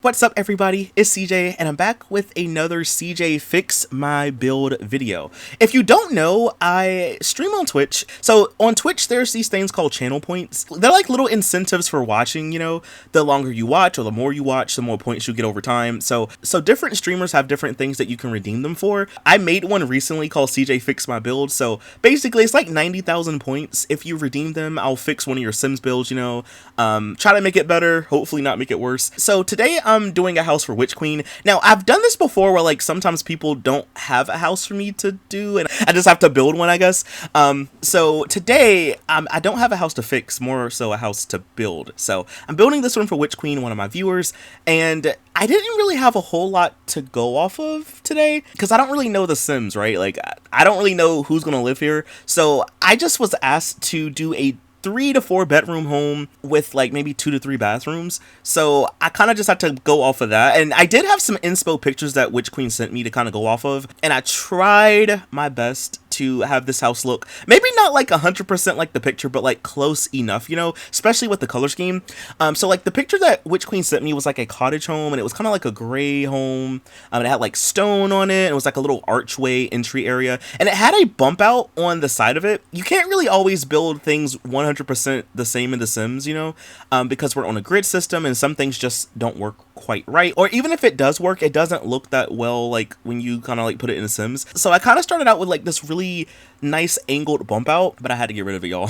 What's up everybody, it's CJ and I'm back with another CJ Fix My Build video. If you don't know, I stream on Twitch. So on Twitch there's these things called channel points. They're like little incentives for watching, you know. The longer you watch or the more you watch, the more points you get over time. So different streamers have different things that you can redeem them for. I made one recently called CJ Fix My Build. So basically it's like 90,000 points. If you redeem them, I'll fix one of your Sims builds, you know. Try to make it better, hopefully not make it worse. So today I'm doing a house for Witch Queen. Now, I've done this before where like sometimes people don't have a house for me to do and I just have to build one, I guess. So today I don't have a house to fix, more so a house to build. So I'm building this one for Witch Queen, one of my viewers, and I didn't really have a whole lot to go off of today because I don't really know the Sims, right? Like I don't really know who's gonna live here. So I just was asked to do a 3 to 4 bedroom home with like maybe 2 to 3 bathrooms. So I kind of just had to go off of that. And I did have some inspo pictures that Witch Queen sent me to kind of go off of. And I tried my best to have this house look maybe not like 100% like the picture, but like close enough, you know, especially with the color scheme. So like the picture that Witch Queen sent me was like a cottage home, and it was kind of like a gray home. It had like stone on it. It was like a little archway entry area, and it had a bump out on the side of it. You can't really always build things 100% the same in The Sims, you know, because we're on a grid system and some things just don't work quite right. Or even if it does work, it doesn't look that well like when you kind of like put it in The Sims. So I kind of started out with like this really nice angled bump out, but I had to get rid of it, y'all.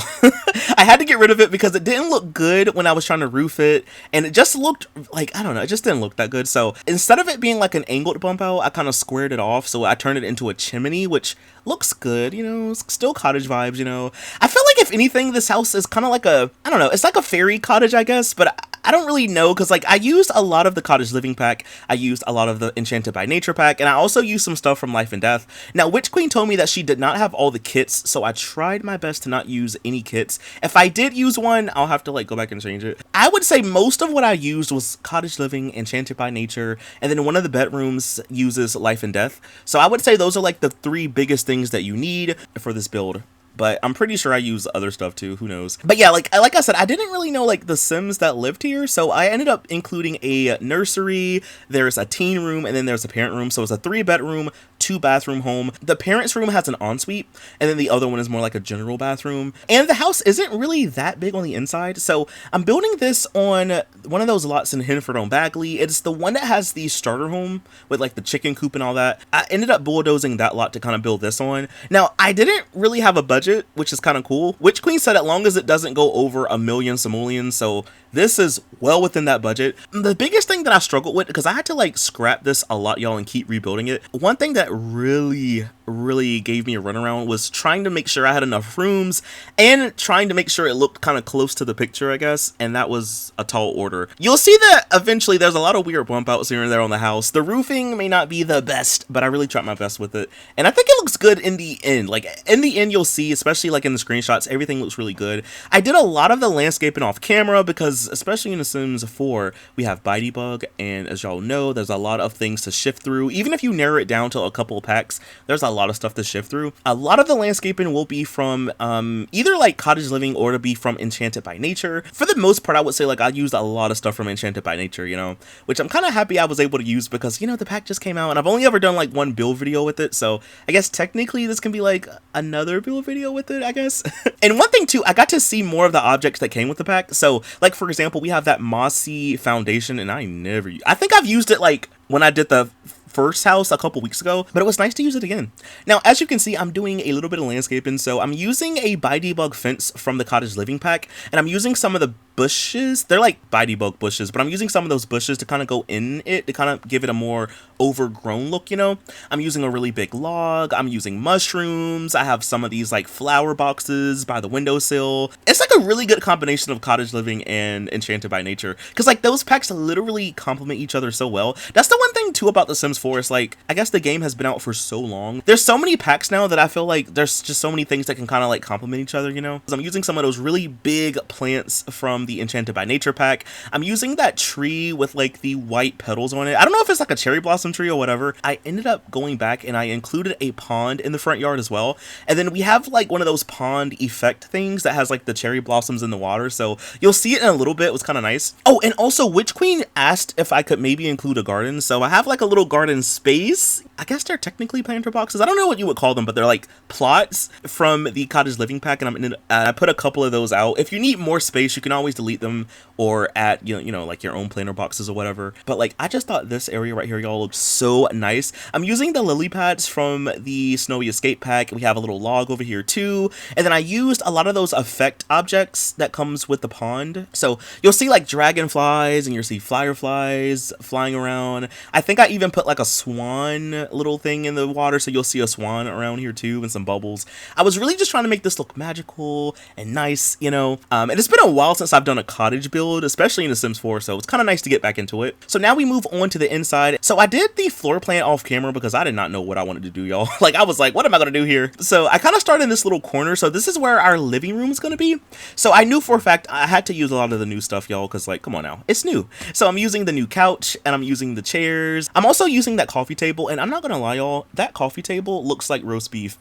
I had to get rid of it because it didn't look good when I was trying to roof it, and it just looked like, I don't know, it just didn't look that good. So instead of it being like an angled bump out, I kind of squared it off, so I turned it into a chimney, which looks good, you know, it's still cottage vibes, you know. I feel like if anything, this house is kind of like a, I don't know, it's like a fairy cottage, I guess, but I don't really know, because like I used a lot of the cottage living pack, I used a lot of the Enchanted by Nature pack, and I also used some stuff from Life and Death. Now Witch Queen told me that she did not have all the kits, so I tried my best to not use any kits. If I did use one, I'll have to like go back and change it. I would say most of what I used was cottage living, Enchanted by Nature, and then one of the bedrooms uses Life and Death. So I would say those are like the 3 biggest things that you need for this build. But I'm pretty sure I use other stuff too, who knows. But yeah, like I said, I didn't really know like the Sims that lived here, so I ended up including a nursery, there's a teen room, and then there's a parent room. So it's a 3 bedroom, 2 bathroom home. The parents room has an ensuite, and then the other one is more like a general bathroom. And the house isn't really that big on the inside, so I'm building this on one of those lots in Henford on Bagley. It's the one that has the starter home with like the chicken coop and all that. I ended up bulldozing that lot to kind of build this on. Now, I didn't really have a budget, which is kind of cool. Witch Queen said as long as it doesn't go over $1 million simoleons, so this is well within that budget. The biggest thing that I struggled with, because I had to like scrap this a lot, y'all, and keep rebuilding it. One thing that really gave me a runaround was trying to make sure I had enough rooms and trying to make sure it looked kind of close to the picture, I guess, and that was a tall order. You'll see that eventually there's a lot of weird bump outs here and there on the house. The roofing may not be the best, but I really tried my best with it, and I think it looks good in the end. Like in the end, you'll see, especially like in the screenshots, everything looks really good. I did a lot of the landscaping off camera because especially in The Sims 4, we have by debug, and as y'all know, there's a lot of things to shift through. Even if you narrow it down to a couple of packs, there's a lot of stuff to shift through. A lot of the landscaping will be from either like cottage living or to be from Enchanted by Nature. For the most part, I would say like I used a lot of stuff from Enchanted by Nature, you know, which I'm kind of happy I was able to use because, you know, the pack just came out and I've only ever done like 1 build video with it, so I guess technically this can be like another build video with it, I guess. And one thing too, I got to see more of the objects that came with the pack. So like for example, we have that mossy foundation, and I think I've used it like when I did the first house a couple weeks ago, but it was nice to use it again. Now, as you can see, I'm doing a little bit of landscaping, so I'm using a by debug fence from the cottage living pack, and I'm using some of the bushes. They're like by debug bushes, but I'm using some of those bushes to kind of go in it, to kind of give it a more overgrown look, you know. I'm using a really big log, I'm using mushrooms, I have some of these like flower boxes by the windowsill. It's like a really good combination of cottage living and Enchanted by Nature, because like those packs literally complement each other so well. That's the one thing thing too about The Sims 4 is like, I guess the game has been out for so long. There's so many packs now that I feel like there's just so many things that can kind of like complement each other, you know? Because I'm using some of those really big plants from the Enchanted by Nature pack. I'm using that tree with like the white petals on it. I don't know if it's like a cherry blossom tree or whatever. I ended up going back and I included a pond in the front yard as well. And then we have like one of those pond effect things that has like the cherry blossoms in the water. So you'll see it in a little bit. It was kind of nice. Oh, and also Witch Queen asked if I could maybe include a garden. So I have like a little garden space. I guess they're technically planter boxes. I don't know what you would call them, but they're like plots from the Cottage Living pack. And I put a couple of those out. If you need more space, you can always delete them or add, you know, like your own planter boxes or whatever. But like, I just thought this area right here, y'all, looks so nice. I'm using the lily pads from the Snowy Escape pack. We have a little log over here too. And then I used a lot of those effect objects that comes with the pond. So you'll see like dragonflies and you'll see fireflies flying around. I think I even put like a swan little thing in the water. So you'll see a swan around here too and some bubbles. I was really just trying to make this look magical and nice, you know. And it's been a while since I've done a cottage build, especially in The Sims 4. So it's kind of nice to get back into it. So now we move on to the inside. So I did the floor plan off camera because I did not know what I wanted to do, y'all. Like I was like, what am I going to do here? So I kind of started in this little corner. So this is where our living room is going to be. So I knew for a fact I had to use a lot of the new stuff, y'all, because like, come on now, it's new. So I'm using the new couch and I'm using the chairs. I'm also using that coffee table, and I'm not gonna lie, y'all, that coffee table looks like roast beef.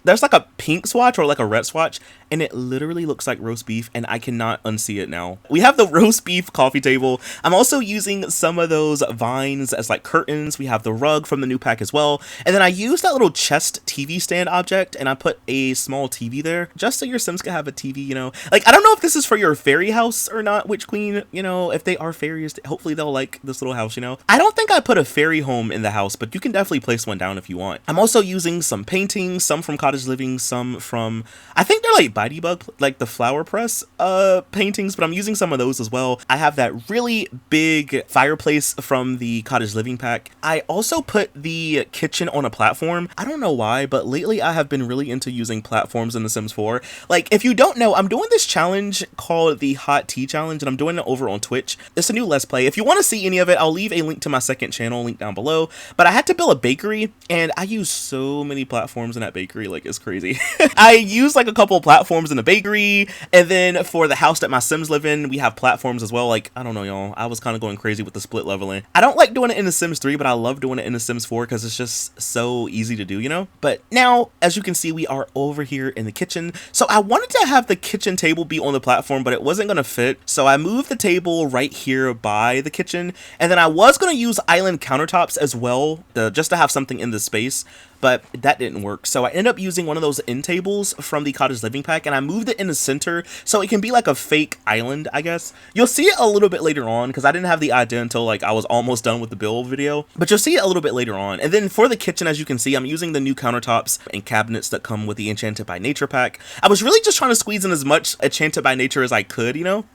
There's like a pink swatch or like a red swatch, and it literally looks like roast beef, and I cannot unsee it now. We have the roast beef coffee table. I'm also using some of those vines as like curtains. We have the rug from the new pack as well. And then I used that little chest TV stand object, and I put a small TV there just so your Sims can have a TV, you know. Like, I don't know if this is for your fairy house or not, Witch Queen, you know, if they are fairies, hopefully they'll like this little house, you know. I don't think I put a fairy home in the house, but you can definitely place one down if you want. I'm also using some paintings, some from Cottage Living, some from, I think they're like Bitey Bug, like the flower press paintings, but I'm using some of those as well. I have that really big fireplace from the Cottage Living pack. I also put the kitchen on a platform. I don't know why, but lately I have been really into using platforms in The Sims 4. Like, if you don't know, I'm doing this challenge called the Hot Tea Challenge, and I'm doing it over on Twitch. It's a new Let's Play. If you want to see any of it, I'll leave a link to my second channel, link down below. But I had to build a bakery, and I use so many platforms in that bakery, like it's crazy. I used like a couple of platforms in the bakery, and then for the house that my Sims live in, we have platforms as well. Like, I don't know, y'all, I was kind of going crazy with the split leveling. I don't like doing it in The Sims 3, but I love doing it in The Sims 4 because it's just so easy to do, you know? But now, as you can see, we are over here in the kitchen. So I wanted to have the kitchen table be on the platform, but it wasn't going to fit. So I moved the table right here by the kitchen, and then I was going to use island countertops as well, just to have something in the space, but that didn't work. So I ended up using one of those end tables from the Cottage Living pack, and I moved it in the center so it can be like a fake island, I guess. You'll see it a little bit later on because I didn't have the idea until like I was almost done with the build video, but you'll see it a little bit later on. And then for the kitchen, as you can see, I'm using the new countertops and cabinets that come with the Enchanted by Nature pack. I was really just trying to squeeze in as much Enchanted by Nature as I could, you know?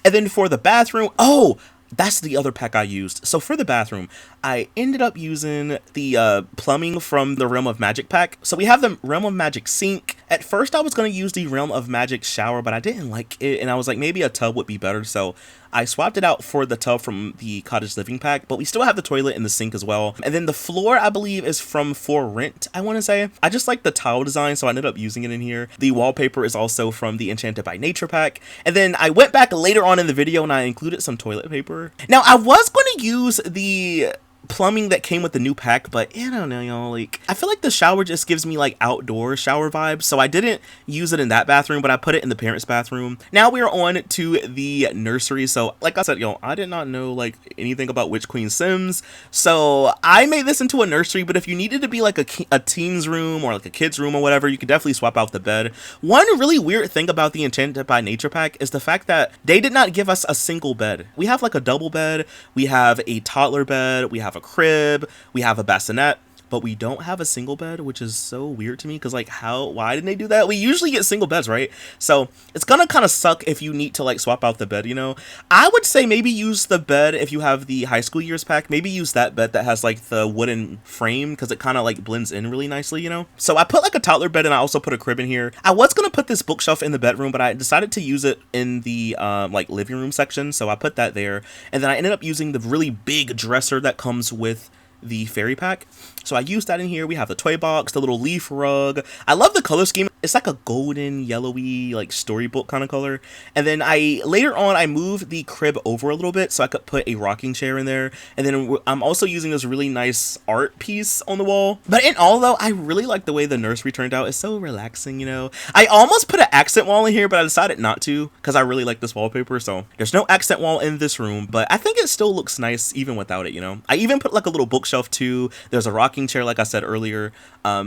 And then for the bathroom, oh, that's the other pack I used. So for the bathroom, I ended up using the plumbing from the Realm of Magic pack. So we have the Realm of Magic sink. At first I was going to use the Realm of Magic shower, but I didn't like it, and I was like, maybe a tub would be better. So I swapped it out for the tub from the Cottage Living pack, but we still have the toilet and the sink as well. And then the floor, I believe, is from For Rent, I want to say. I just like the tile design, so I ended up using it in here. The wallpaper is also from the Enchanted by Nature pack. And then I went back later on in the video and I included some toilet paper. Now, I was going to use the plumbing that came with the new pack, but I don't know, y'all, like I feel like the shower just gives me like outdoor shower vibes, so I didn't use it in that bathroom, but I put it in the parents' bathroom. Now we are on to the nursery. So like I said, y'all, I did not know like anything about Witch Queen Sims, so I made this into a nursery. But if you needed to be like a teen's room or like a kid's room or whatever, you could definitely swap out the bed. One really weird thing about the Enchanted by Nature pack is the fact that they did not give us a single bed. We have like a double bed, we have a toddler bed, we have a crib, we have a bassinet, but we don't have a single bed, which is so weird to me because like why didn't they do that? We usually get single beds, right? So it's gonna kind of suck if you need to like swap out the bed, you know? I would say maybe use the bed if you have the high school years pack. Maybe use that bed that has like the wooden frame because it kind of like blends in really nicely, you know? So I put like a toddler bed and I also put a crib in here. I was gonna put this bookshelf in the bedroom, but I decided to use it in the like living room section, so I put that there. And then I ended up using the really big dresser that comes with the fairy pack. So I used that in here. We have the toy box, the little leaf rug. I love the color scheme. It's like a golden, yellowy, like storybook kind of color. And then later on, I moved the crib over a little bit so I could put a rocking chair in there. And then I'm also using this really nice art piece on the wall. But in all though, I really like the way the nursery turned out. It's so relaxing, you know. I almost put an accent wall in here, but I decided not to because I really like this wallpaper. So there's no accent wall in this room, but I think it still looks nice even without it, you know. I even put like a little bookshelf too. There's a rocking chair like I said earlier.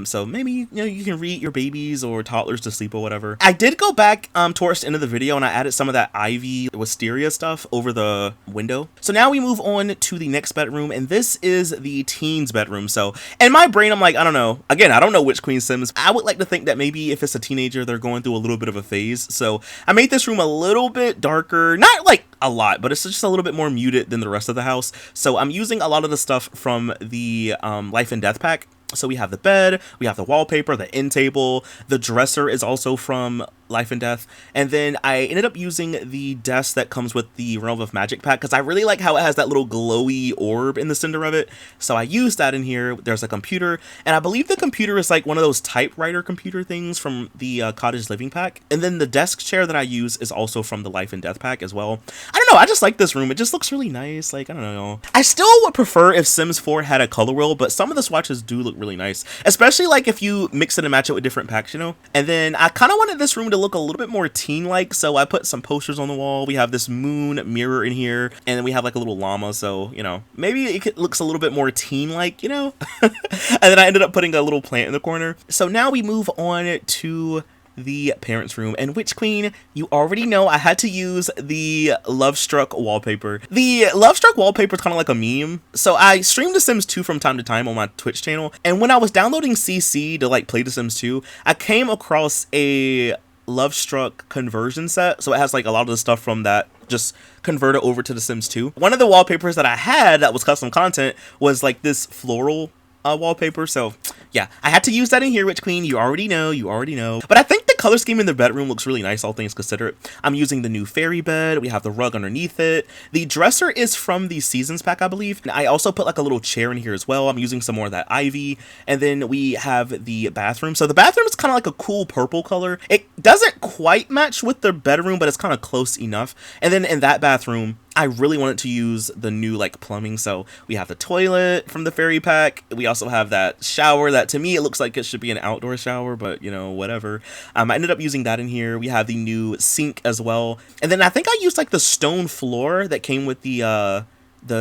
So maybe, you know, you can read your babies or toddlers to sleep or whatever. I did go back towards the end of the video and I added some of that ivy wisteria stuff over the window. So now we move on to the next bedroom, and this is the teen's bedroom. So in my brain, I'm like, I don't know. Again, I don't know which Queen Sims. I would like to think that maybe if it's a teenager, they're going through a little bit of a phase. So I made this room a little bit darker, not like a lot, but it's just a little bit more muted than the rest of the house. So I'm using a lot of the stuff from the Life and Death pack. So we have the bed, we have the wallpaper, the end table, the dresser is also from Life and Death, and then I ended up using the desk that comes with the Realm of Magic pack because I really like how it has that little glowy orb in the center of it. So I used that in here. There's a computer, and I believe the computer is like one of those typewriter computer things from the Cottage Living pack. And then the desk chair that I use is also from the Life and Death pack as well. I don't know, I just like this room. It just looks really nice. Like, I don't know. I still would prefer if Sims 4 had a color wheel, but some of the swatches do look really nice, especially like if you mix it and match it with different packs, you know. And then I kind of wanted this room to look a little bit more teen-like, so I put some posters on the wall. We have this moon mirror in here, and then we have like a little llama, so, you know, maybe it looks a little bit more teen-like, you know. And then I ended up putting a little plant in the corner. So now we move on to the parents' room, and Witch Queen, you already know I had to use the Love Struck wallpaper. The Love Struck wallpaper is kind of like a meme. So I stream The Sims 2 from time to time on my Twitch channel, and when I was downloading CC to like play The Sims 2, I came across a Love Struck conversion set. So it has like a lot of the stuff from that just converted over to The Sims 2. One of the wallpapers that I had that was custom content was like this floral wallpaper. So yeah, I had to use that in here, Witch Queen. You already know, you already know. But I think the color scheme in the bedroom looks really nice, all things considered. I'm using the new fairy bed. We have the rug underneath it. The dresser is from the Seasons pack, I believe. And I also put like a little chair in here as well. I'm using some more of that ivy. And then we have the bathroom. So the bathroom is kind of like a cool purple color. It doesn't quite match with the bedroom, but it's kind of close enough. And then in that bathroom, I really wanted to use the new like plumbing. So we have the toilet from the fairy pack. We also have that shower that to me it looks like it should be an outdoor shower, but you know, whatever. I ended up using that in here. We have the new sink as well. And then I think I used like the stone floor that came with the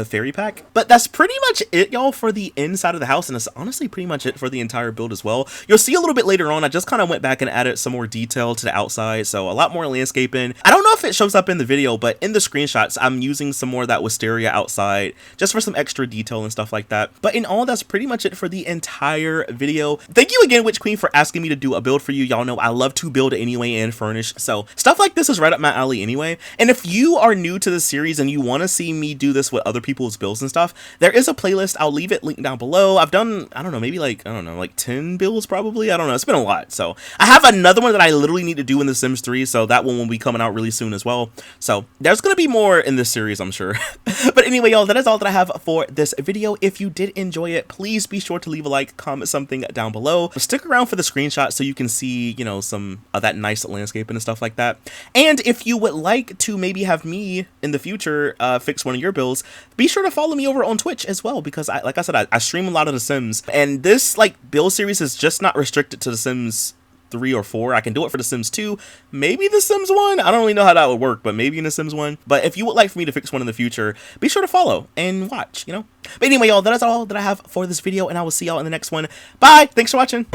fairy pack. But that's pretty much it, y'all, for the inside of the house, and it's honestly pretty much it for the entire build as well. You'll see a little bit later on, I just kind of went back and added some more detail to the outside, so a lot more landscaping. I don't know if it shows up in the video, but in the screenshots I'm using some more of that wisteria outside just for some extra detail and stuff like that. But in all, that's pretty much it for the entire video. Thank you again, Witch Queen, for asking me to do a build for you. Y'all know I love to build anyway and furnish, so stuff like this is right up my alley anyway. And if you are new to the series and you want to see me do this with other people's builds and stuff, there is a playlist. I'll leave it linked down below. I've done, I don't know, maybe like, I don't know, like 10 builds probably. I don't know. It's been a lot. So I have another one that I literally need to do in The Sims 3. So that one will be coming out really soon as well. So there's going to be more in this series, I'm sure. But anyway, y'all, that is all that I have for this video. If you did enjoy it, please be sure to leave a like, comment something down below. Stick around for the screenshot so you can see, you know, some of that nice landscape and stuff like that. And if you would like to maybe have me in the future fix one of your builds, be sure to follow me over on Twitch as well, because like I said, I stream a lot of The Sims, and this like build series is just not restricted to The Sims 3 or 4. I can do it for The Sims 2, maybe The Sims 1. I don't really know how that would work, but maybe in The Sims 1. But if you would like for me to fix one in the future, be sure to follow and watch, you know. But anyway, y'all, that is all that I have for this video, and I will see y'all in the next one. Bye. Thanks for watching.